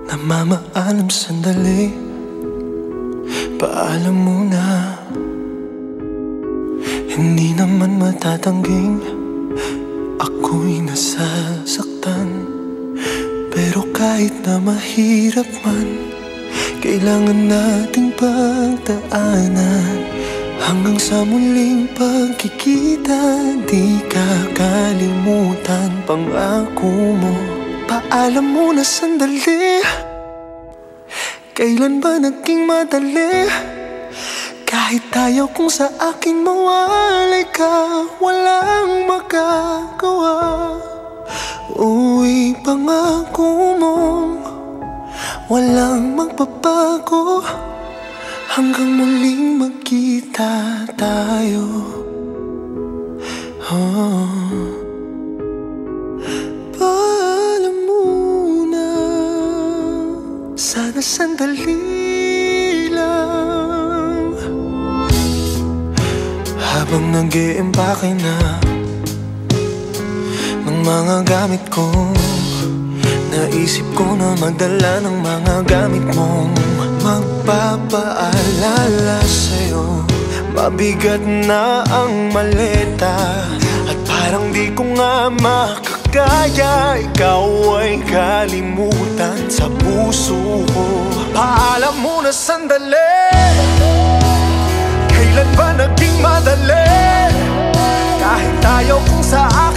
namamaalam sandali. Paalam muna, hindi naman matatangging ako'y nasasaktan. Pero kahit na mahirap man, kailangan nating pagdaanan. Hanggang sa muling pagkikita, di kakalimutan pangako mo. Paalam muna sandali, kailan ba naging madali? Kahit ayaw kong sa akin mawalay ka, walang magagawa. Uy, pangako mong walang magbabago, hanggang muling magkita tayo. Paalam muna, sana sandali lang. Habang nag-iimpake na ng mga gamit ko, naisip ko na magdala ng mga gamit mong magpapaalala sa'yo. Mabigat na ang maleta at parang di ko nga makakaya. Ikaw ay kalimutan sa puso ko. Paalam muna sandali, kailan ba naging madali? Kahit ayaw kong saan